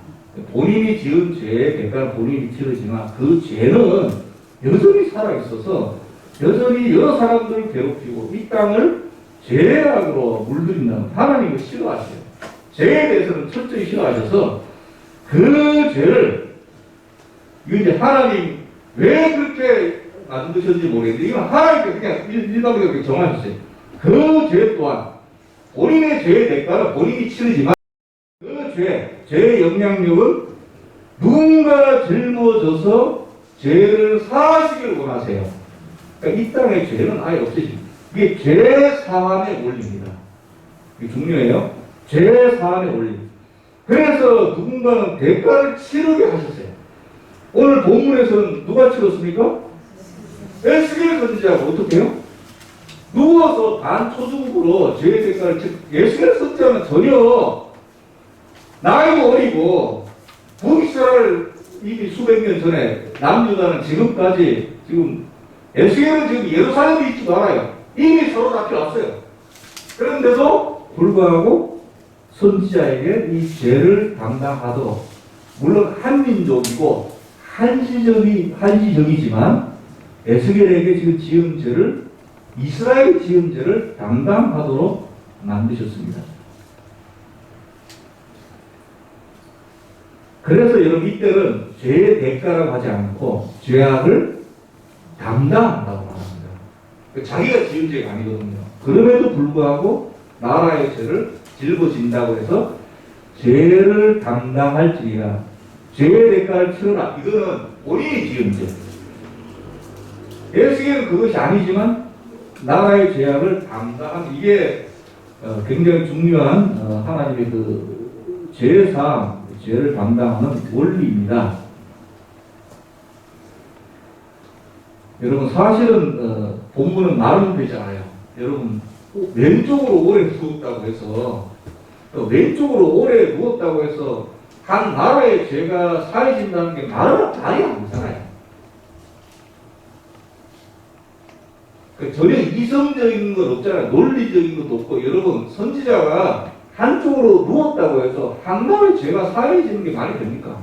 본인이 지은 죄의 대가는 본인이 치르지만 그 죄는 여전히 살아있어서 여전히 여러 사람들을 괴롭히고 이 땅을 죄악으로 물들인다는 하나님을 싫어하세요. 죄에 대해서는 철저히 싫어하셔서 그 죄를 이제 하나님 왜 그렇게 만드셨는지 모르겠는데 이건 하나님께서 그냥 일방적으로 정하셨어요. 그 죄 또한 본인의 죄의 대가는 본인이 치르지만 그 죄의 영향력은 누군가 짊어져서 죄를 사하시기를 원하세요. 그러니까 이 땅의 죄는 아예 없어집니다. 이게 죄 사함의 원리입니다. 이게 중요해요. 죄 사함의 원리. 그래서 누군가는 대가를 치르게 하셨어요. 오늘 본문에서는 누가 치렀습니까? 에스겔 선지자가 어떻게 해요? 누워서 반초중국으로 죄의 대가를 치르. 에스겔 선지자는 전혀 나이도 어리고 북이스라엘 이미 수백 년 전에 남유다는 지금까지 지금 에스겔은 지금 예루살렘에 있지도 않아요. 이미 서로 잡혀왔어요. 그런데도 불구하고 선지자에게 이 죄를 담당하도록, 물론 한민족이고 한시적이지만 에스겔에게 지금 지은 죄를, 이스라엘 지은 죄를 담당하도록 만드셨습니다. 그래서 여러분 이때는 죄의 대가라고 하지 않고 죄악을 담당한다고 말합니다. 자기가 지은 죄가 아니거든요. 그럼에도 불구하고 나라의 죄를 짊어진다고 해서 죄를 담당할지니라, 죄의 대가를 치르라. 이거는 본인이 지은 죄. 에스겔은 그것이 아니지만 나라의 죄악을 담당하는, 이게 굉장히 중요한 하나님의 그 죄사함, 죄를 담당하는 원리입니다. 여러분 사실은 본문은 말은 되잖아요. 여러분 왼쪽으로 오래 누웠다고 해서, 왼쪽으로 오래 누웠다고 해서 한 나라의 죄가 사해진다는 게 말이 안 되잖아요. 전혀 이성적인 건 없잖아요. 논리적인 것도 없고. 여러분 선지자가 한쪽으로 누웠다고 해서 한 나라의 죄가 사해지는 게 말이 됩니까?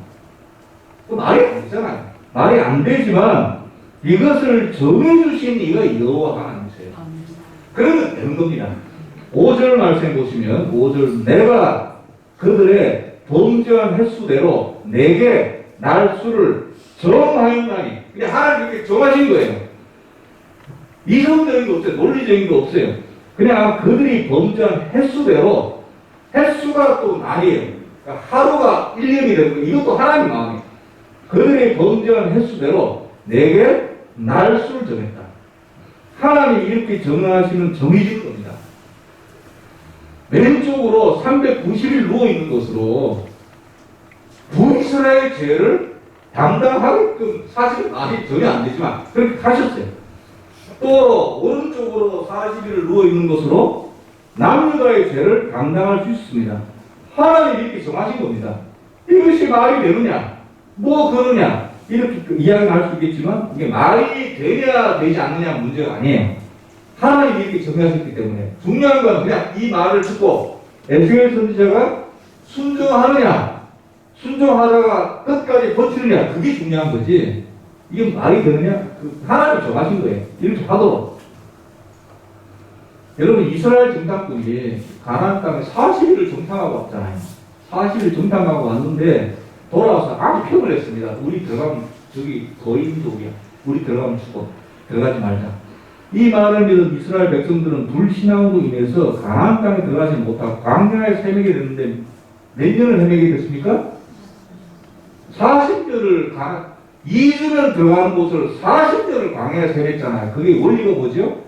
그 말이 안 되잖아요. 말이 안 되지만 이것을 정해주신 이가 여호와 하나님이세요. 그러면 되는 겁니다. 5절 말씀 보시면 5절, 내가 그들의 범죄한 횟수대로 내게 날수를 정하였나니. 그냥 하나님 이렇게 정하신 거예요. 이성적인 거 없어요. 논리적인 거 없어요. 그냥 그들이 범죄한 횟수대로, 횟수가 또 날이에요. 그러니까 하루가 1년이 되는 거, 이것도 하나님 마음이에요. 그들이 범죄한 횟수대로 내게 날수를 정했다. 하나님이 이렇게 정하시면 정해질 겁니다. 왼쪽으로 390일 누워있는 것으로 북이스라엘 죄를 담당하게끔, 사실은 말이 전혀 안 되지만 그렇게 하셨어요. 또 오른쪽으로 40일을 누워있는 것으로 남유다의 죄를 감당할 수 있습니다. 하나님이 이렇게 정하신 겁니다. 이것이 말이 되느냐, 뭐 그러냐, 이렇게 이야기할 수 있겠지만 이게 말이 되냐 되지 않느냐 문제가 아니에요. 하나님이 이렇게 정하셨기 때문에 중요한 건 그냥 이 말을 듣고 에스겔 선지자가 순종하느냐, 순종하다가 끝까지 버티느냐, 그게 중요한 거지. 이게 말이 되느냐, 하나님이 정하신 거예요. 이렇게 하도록. 여러분 이스라엘 정탐꾼이 가나안 땅에 40일을 정탐하고 왔잖아요. 40일 정탐하고 왔는데 돌아와서 아주 평을 했습니다. 우리 들어가면 저기 거인족이야. 우리 들어가면 죽어. 들어가지 말자. 이 말을 믿은 이스라엘 백성들은 불신앙으로 인해서 가나안 땅에 들어가지 못하고 광야에 헤매게 됐는데 몇 년을 헤매게 됐습니까? 40년을 2주면 들어가는 곳을 40년을 광야에 헤맸잖아요. 그게 원리가 뭐죠?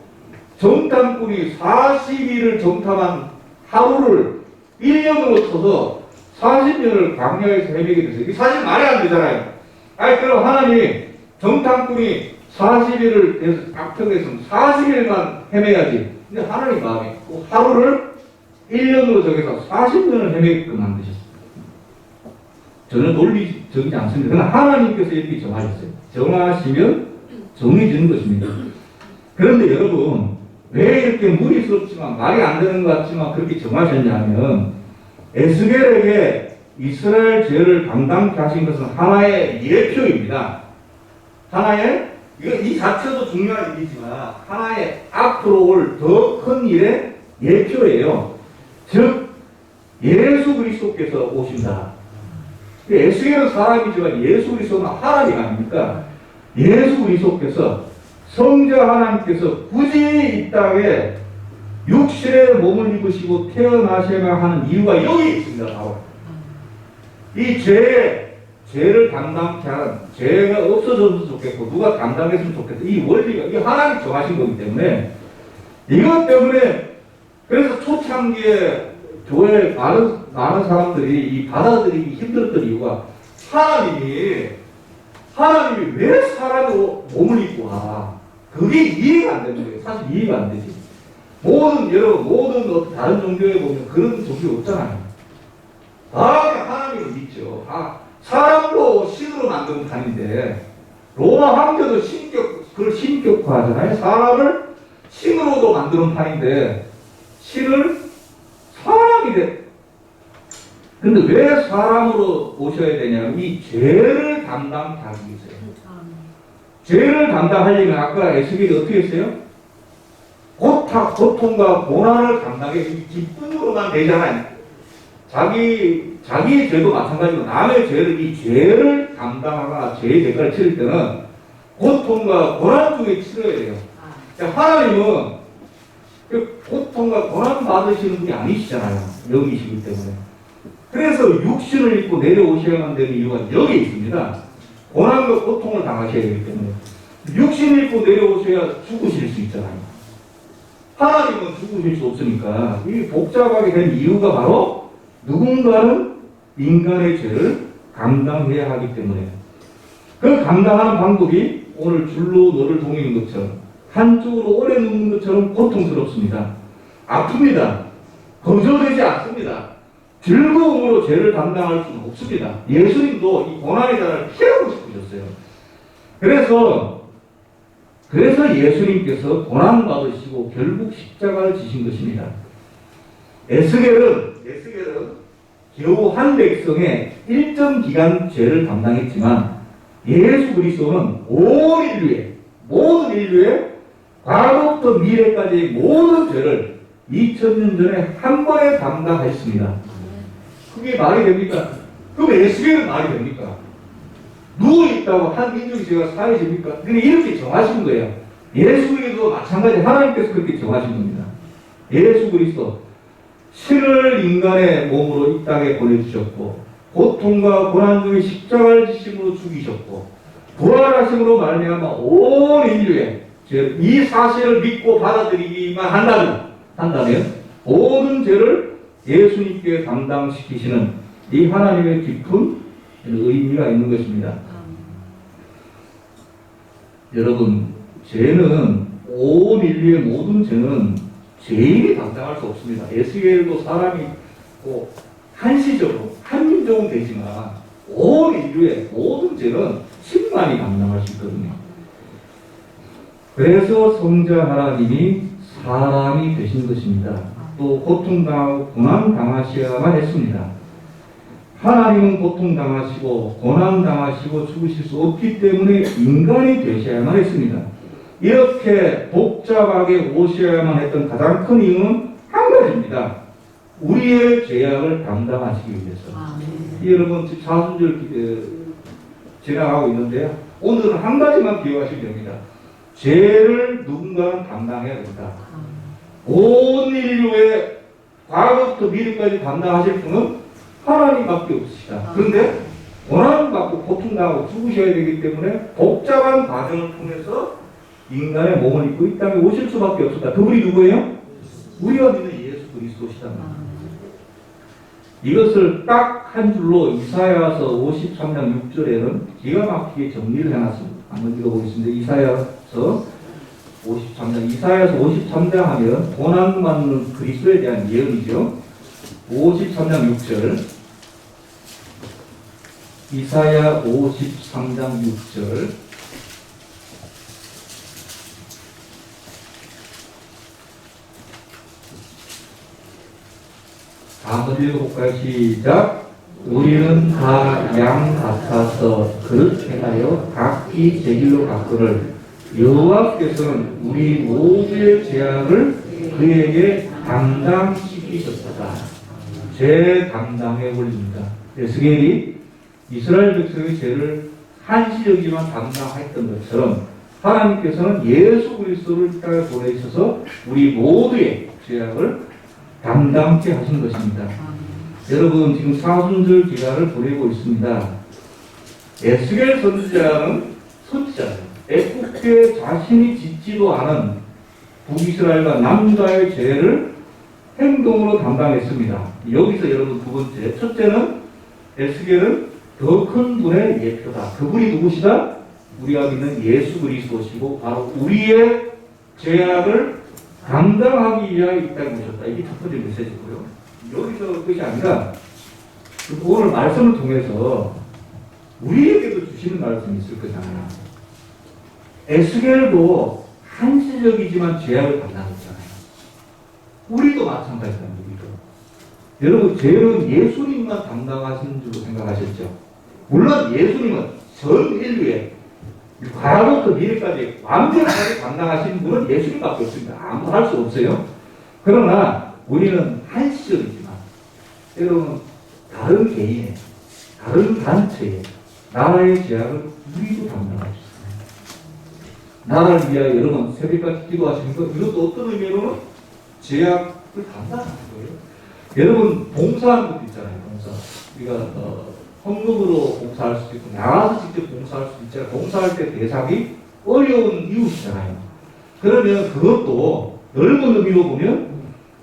정탐꾼이 40일을 정탐한 하루를 1년으로 쳐서 40년을 광야에서 헤매게 됐어요. 이게 사실 말이 안 되잖아요. 아니, 그럼 하나님이 정탐꾼이 40일을 돼서 악평했으면 40일만 헤매야지. 근데 하나님 마음이 그 하루를 1년으로 정해서 40년을 헤매게끔 만드셨어요. 저는 논리적이지 않습니다. 그러나 하나님께서 이렇게 정하셨어요. 정하시면 정해지는 것입니다. 그런데 여러분, 왜 이렇게 무리스럽지만 말이 안 되는 것 같지만 그렇게 정하셨냐면, 에스겔에게 이스라엘 죄를 감당케 하신 것은 하나의 예표입니다. 하나의, 이 자체도 중요한 일이지만 하나의 앞으로 올 더 큰 일의 예표예요. 즉 예수 그리스도께서 오신다. 에스겔은 사람이지만 예수 그리스도는 하나님 아닙니까? 예수 그리스도께서, 성자 하나님께서 굳이 이 땅에 육신의 몸을 입으시고 태어나셔야 하는 이유가 여기 있습니다. 바로 이 죄의 죄를 담당케 하는, 죄가 없어졌으면 좋겠고 누가 담당했으면 좋겠다. 이 원리가 이 하나님이 정하신 거기 때문에 이것 때문에 그래서 초창기에 교회 많은 사람들이 이 받아들이기 힘들었던 이유가 하나님이 왜 사람의 몸을 입고 와? 그게 이해가 안 되는 거예요. 사실 이해가 안 되지. 모든 다른 종교에 보면 그런 종교 없잖아요. 하나님을 믿죠. 사람도 신으로 만든 판인데 로마 황제도 그걸 신격화하잖아요. 사람을 신으로도 만드는 판인데 신을 사람이 돼. 근데 왜 사람으로 모셔야 되냐면 이 죄를 담당하기 위해서요. 죄를 담당하려면 아까 에스겔이 어떻게 했어요? 고통과 고난을 감당해 기쁨으로만 되잖아요. 자기의 죄도 마찬가지고 남의 죄를 이 죄를 담당하거나 죄의 대가를 치를 때는 고통과 고난 중에 치러야 돼요. 하나님은 그 고통과 고난 받으시는 분이 아니시잖아요. 영이시기 때문에. 그래서 육신을 입고 내려오셔야만 되는 이유가 여기 있습니다. 고난과 고통을 당하셔야 되기 때문에. 육신을 입고 내려오셔야 죽으실 수 있잖아요. 하나님은 죽으실 수 없으니까 이 복잡하게 된 이유가 바로 누군가는 인간의 죄를 감당해야 하기 때문에 그 감당하는 방법이 오늘 줄로 너를 동이는 것처럼 한쪽으로 오래 눕는 것처럼 고통스럽습니다. 아픕니다. 거저되지 않습니다. 즐거움으로 죄를 감당할 수는 없습니다. 예수님도 이 고난의 자를 피하고 싶으셨어요. 그래서 예수님께서 고난받으시고 결국 십자가를 지신 것입니다. 에스겔은 겨우 한 백성의 일정 기간 죄를 감당했지만 예수 그리스도는 모든 인류의 과거부터 미래까지의 모든 죄를 2000년 전에 한 번에 담당하셨습니다. 그게 말이 됩니까? 그럼 에스겔은 말이 됩니까? 누워있다고 한 민족이 제가 사회십니까? 근데 이렇게 정하신 거예요. 예수 그리스도 마찬가지 하나님께서 그렇게 정하신 겁니다. 예수 그리스도 신을 인간의 몸으로 이 땅에 보내주셨고 고통과 고난 중에 십자가를 지심으로 죽이셨고 부활하심으로 말미암아 온 인류의 이 사실을 믿고 받아들이기만 한다면 모든 죄를 예수님께 담당시키시는 이 하나님의 깊은 의미가 있는 것입니다. 여러분, 죄는 온 인류의 모든 죄는 죄인이 담당할 수 없습니다. 에스겔도 사람이 한시적으로 한민족은 되지만 온 인류의 모든 죄는 신만이 감당할 수 있거든요. 그래서 성자 하나님이 사람이 되신 것입니다. 또 고통당하고 고난당하셔야만 했습니다. 하나님은 고통당하시고 고난당하시고 죽으실 수 없기 때문에 인간이 되셔야만 했습니다. 이렇게 복잡하게 오셔야만 했던 가장 큰 이유는 한 가지입니다. 우리의 죄악을 담당하시기 위해서. 여러분 지금 사순절 지나가고 있는데요. 오늘은 한 가지만 기억하시면 됩니다. 죄를 누군가는 담당해야 된다. 온 인류의 과거부터 미래까지 담당하실 분은 하나님밖에 없으시다. 그런데 고난받고 고통당하고 죽으셔야 되기 때문에 복잡한 과정을 통해서 인간의 몸을 입고 이 땅에 오실 수밖에 없었다. 그분이 누구예요? 우리가 믿는 예수 그리스도시다. 이것을 딱 한 줄로 이사야서 53장 6절에는 기가 막히게 정리를 해놨습니다. 한번 읽어보겠습니다. 이사야서 53장 하면 고난받는 그리스도에 대한 예언이죠. 53장 6절. 이사야 53장 6절. 한번 읽어볼까요? 시작. 우리는 다 양 같아서 그릇 행하여 각기 제 길로 갔거늘 여호와께서는 우리 모두의 죄악을 그에게 담당시키셨다. 죄 담당에 올립니다. 에스겔이 이스라엘 백성의 죄를 한시적이지만 담당했던 것처럼 하나님께서는 예수 그리스도를 이 땅에 보내셔서 우리 모두의 죄악을 담당케 하신 것입니다. 여러분 지금 사순절 기간을 보내고 있습니다. 에스겔 선지자는 선지자예요. 애굽에 자신이 짓지도 않은 북이스라엘과 남유다의 죄를 행동으로 담당했습니다. 여기서 여러분 두 번째, 첫째는 에스겔은 더 큰 분의 예표다. 그분이 누구시다? 우리가 믿는 예수 그리스도시고 바로 우리의 죄악을 감당하기 위하여 이 땅에 오셨다. 이게 첫 번째 메시지고요. 여기서 끝이 아니라 오늘 말씀을 통해서 우리에게도 주시는 말씀이 있을 거잖아요. 에스겔도 한시적이지만 죄악을 감당했잖아요. 우리도 마찬가지입니다. 우리도. 여러분, 죄는 예수님만 감당하신 줄로 생각하셨죠? 물론 예수님은 전 인류에 과거부터 미래까지 완벽하게 감당하신 분은 예수님밖에 없습니다. 아무도 할 수 없어요. 그러나 우리는 한시적이지만 여러분, 다른 개인의, 다른 단체의, 나라의 죄악을 우리도 감당할 수 있어요. 나라를 위하여 여러분 새벽까지 기도하시는 것, 이것도 어떤 의미로는 죄악을 감당하는 거예요. 여러분 봉사하는 것도 있잖아요. 봉사. 우리가 헌금으로 봉사할 수도 있고 나가서 직접 봉사할 수도 있잖아요. 봉사할 때 대상이 어려운 이웃이잖아요. 그러면 그것도 넓은 의미로 보면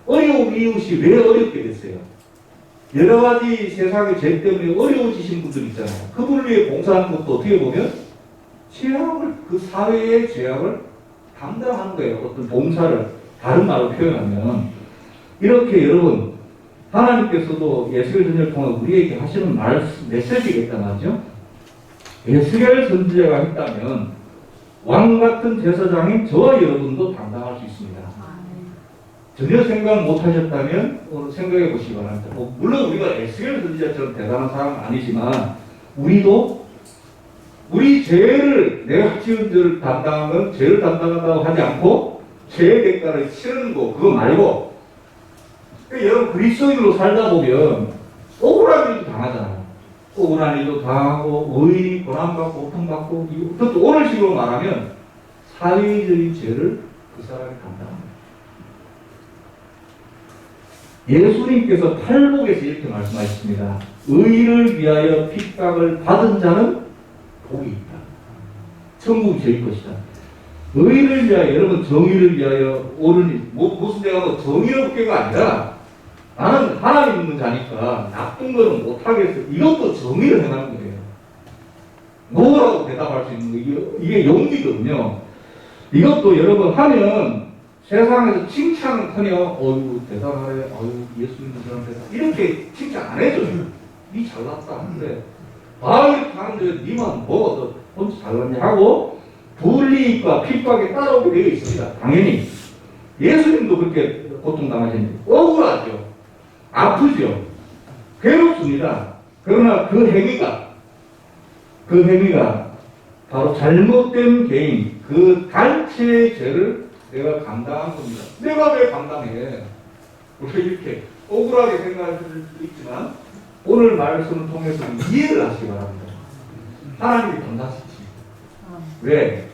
어려운 이웃이 왜 어렵게 됐어요? 여러 가지 세상의 죄 때문에 어려워지신 분들 있잖아요. 그분을 위해 봉사하는 것도 어떻게 보면 죄악을, 그 사회의 죄악을 감당하는 거예요. 어떤 봉사를 다른 말로 표현하면. 이렇게 여러분, 하나님께서도 에스겔 선지자를 통해 우리에게 하시는 메시지가 있단 말이죠. 에스겔 선지자가 있다면 왕 같은 제사장인 저와 여러분도 감당할 수 있습니다. 전혀 생각 못 하셨다면 오늘 생각해 보시기 바랍니다. 물론 우리가 에스겔 선지자처럼 대단한 사람은 아니지만 우리도 우리 죄를, 내가 지은 죄를 담당하는, 죄를 담당한다고 하지 않고 죄의 대가를 치르는 거, 그거 말고 여러분 그리스도인으로 살다 보면 억울한 일도 당하잖아요. 억울한 일도 당하고 의인이 고난받고 고통받고, 그것도 오늘 식으로 말하면 사회적인 죄를 그 사람이 감당합니다. 예수님께서 팔복에서 이렇게 말씀하셨습니다. 의를 위하여 핍박을 받은 자는 복이 있다. 천국이 저희 것이다. 의를 위하여, 여러분 정의를 위하여 오른 일, 무슨 내가 뭐 정의롭게가 아니라 나는 하나님 있는 자니까 나쁜 거는 못하겠어. 이것도 정의를 행하는 거예요. 뭐라고 대답할 수 있는 거예요. 이게 용기거든요. 이것도 여러분 하면 세상에서 칭찬은커녕 어유 대단하네, 어유 예수님 그런 대단, 이렇게 칭찬 안 해줘요. 니 잘났다. 그래. 이렇게 하는데 니만 뭐가 더 혼자 잘났냐 하고 불이익과 핍박에 따라오게 되어 있습니다. 당연히 예수님도 그렇게 고통당하셨는데 억울하죠. 아프죠. 괴롭습니다. 그러나 그 행위가 바로 잘못된 개인, 그 단체의 죄를 내가 감당한 겁니다. 내가 왜 감당해? 우리가 이렇게 억울하게 생각할 수도 있지만 오늘 말씀을 통해서 이해를 하시기 바랍니다. 하나님이 감당하시지. 왜?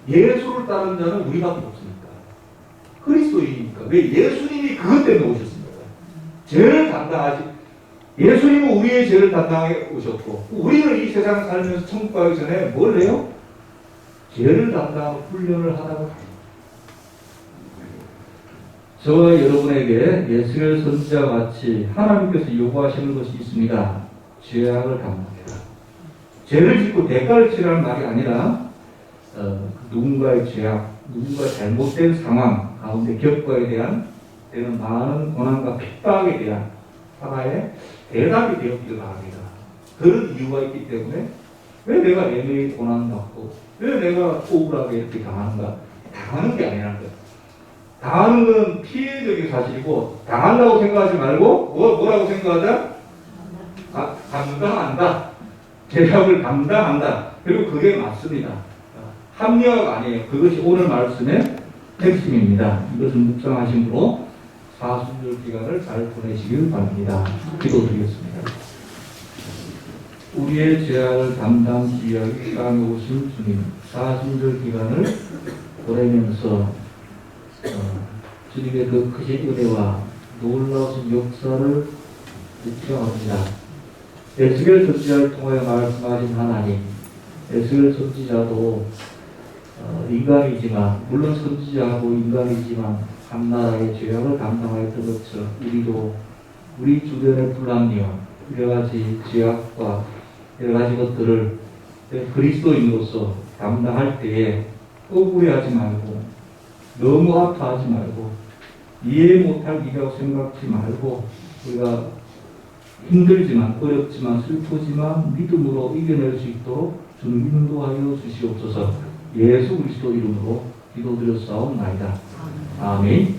예수를 따른 자는 우리밖에 없으니까. 그리스도이니까. 왜? 예수님이 그것 때문에 오셨습니다. 죄를 담당하시, 예수님은 우리의 죄를 담당해 오셨고, 우리는 이 세상 살면서 천국 가기 전에 뭘 해요? 죄를 담당하고 훈련을 하다가 가요. 저와 여러분에게 에스겔 선지자와 같이 하나님께서 요구하시는 것이 있습니다. 죄악을 감당해라. 죄를 짓고 대가를 치라는 말이 아니라 누군가의 죄악, 누군가의 잘못된 상황 가운데 겪어야 대한 때는 많은 고난과 핍박에 대한 하나의 대답이 되었기를 바랍니다. 그런 이유가 있기 때문에 왜 내가 매일 고난받고 왜 내가 억울하게 이렇게 당하는가? 당하는 게 아니라는 거예요. 당하는 건 피해적인 사실이고 당한다고 생각하지 말고 뭐라고 생각하자? 감당한다. 죄악을 감당한다. 그리고 그게 맞습니다. 합리화가 아니에요. 그것이 오늘 말씀의 핵심입니다. 이것을 묵상하신 분으로 사순절 기간을 잘 보내시길 바랍니다. 기도드리겠습니다. 우리의 죄악을 담당하기 위하여 이 땅에 오신 주님, 사순절 기간을 보내면서 주님의 그 크신 은혜와 놀라우신 역사를 느껴합니다. 에스겔 선지자를 통하여 말씀하신 하나님, 에스겔 선지자도 인간이지만, 물론 선지자고 인간이지만 한 나라의 죄악을 감당하였던 것처럼 우리도 우리 주변의 불합리와 여러 가지 죄악과 여러 가지 것들을 그리스도인으로서 감당할 때에 억울해하지 말고, 너무 아파하지 말고, 이해 못할 일이라고 생각지 말고, 우리가 힘들지만 어렵지만 슬프지만 믿음으로 이겨낼 수 있도록 주님 인도하여 주시옵소서. 예수 그리스도 이름으로 기도드렸사옵나이다. 아멘.